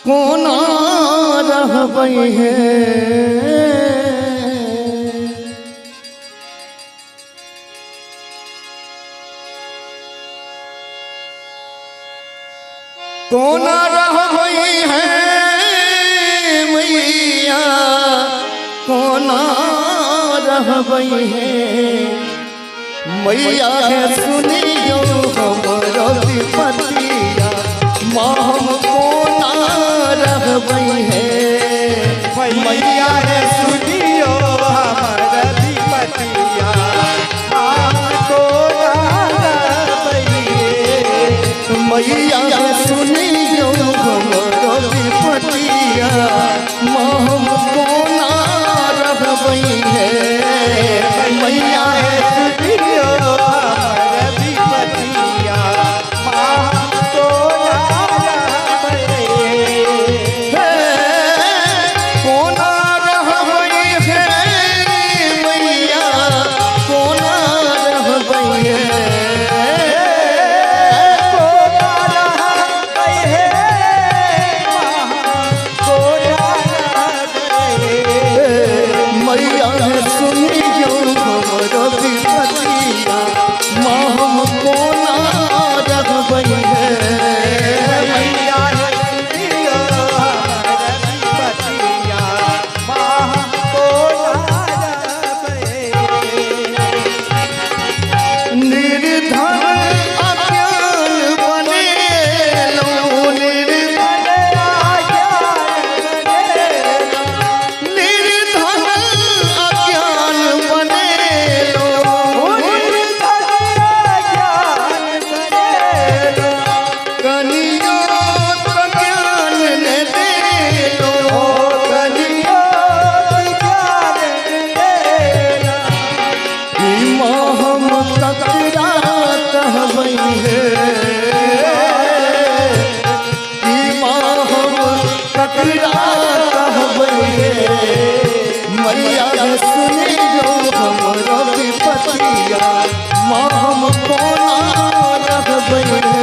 कोना रहबै है कोना रहबै है मैया कोना रहबै है मैया है सुनियो हमर विपतिया हम कोना रहबै है मैया है सुनियो हमर विपतिया हम कोना रहबै मैया है सुनियो हमर विपतिया हम कोना रहबै है मैया है सुनियो हमर विपतिया हम कोना रहबै कोना रहबै है मैया कोना रहबै है मैया है सुनियो हमर विपतिया हम कोना रहबै है मैया है सुनियो हमर विपतिया हम कोना रहबै निर्धन अज्ञान बनेलो निर्धन अज्ञान बनेलो कनियो तो ज्ञान ने देलो कनियो हम ककरा कहबै है हम ककरा कहबै है मैया सुनियो हमर विपतिया हम कोना रहबै है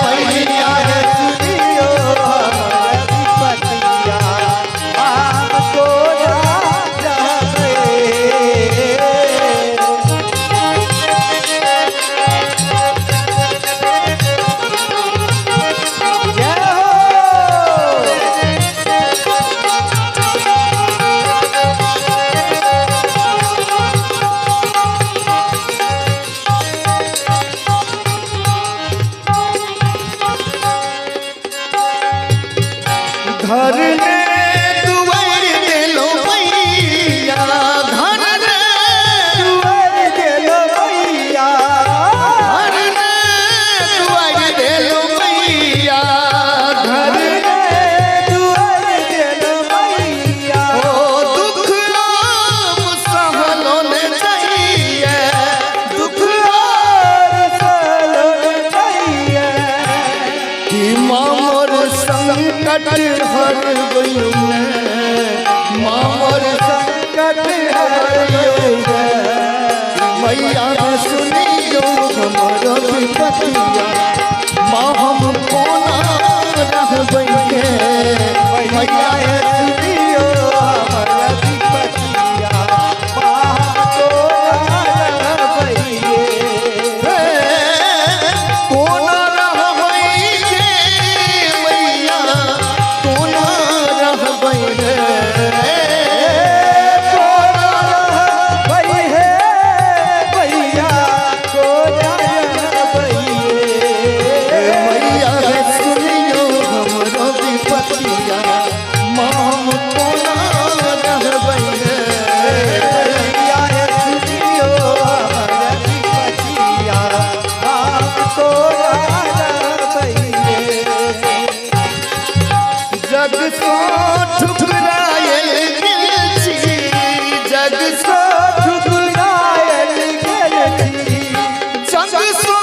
मैया है सुनियो हमर विपतिया हम कोना रहबै जय हो घर ने दुआर देलो मैया घर ने दुआर देलो मैया घर ने दुआर देलो मैया घर दुआर देलो मैया ओ दुख राम सहलो ने चाहिए दुख सहलो चाहिए कि मामर संकट हर गयो मामर संकट हरियो मैया सुनियो हमर विपतिया हम कोना रहबै है मैया है सुनियो हमर विपतिया हम कोना रहबै कोना रहबै है मैया कोना रहबै है कोना रहबै हे मैया कोना रहबै मैया सुनियो हमर विपतिया हम कोना रहबै है मैया है सुनियो हमर विपतिया हम कोना रहबै जग सो ठुकरायल गेल छी जग सो ठुकरायल गेल छी जग सो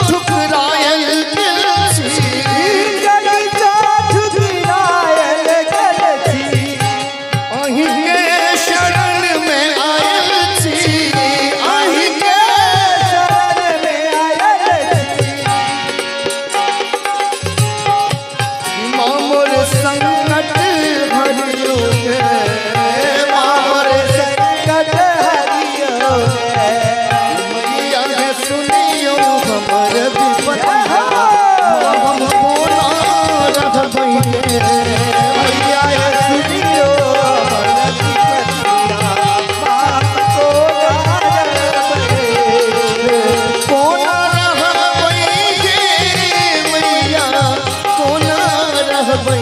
ठुकरायल गेल छी जग सो ठुकरायल गेल छी अहीं के शरण में आयल छी अहीं के शरण में आयल छी सुनियो हमर विपतिया हम कोना रहबै मैया सुनियो हमर विपतिया माफ कोना रहबै कोना रहबै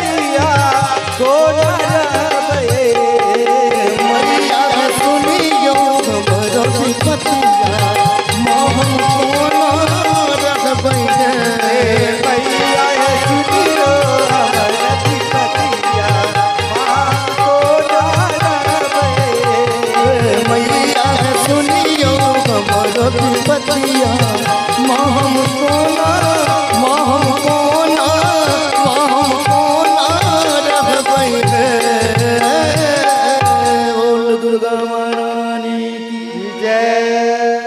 मैया कोना रहबै मैया सुनियो हमर विपतिया हम कोना रहबै मैया सुनियो हमर विपतिया हम कोना रहबै बोल दुर्गा महारानी की जय।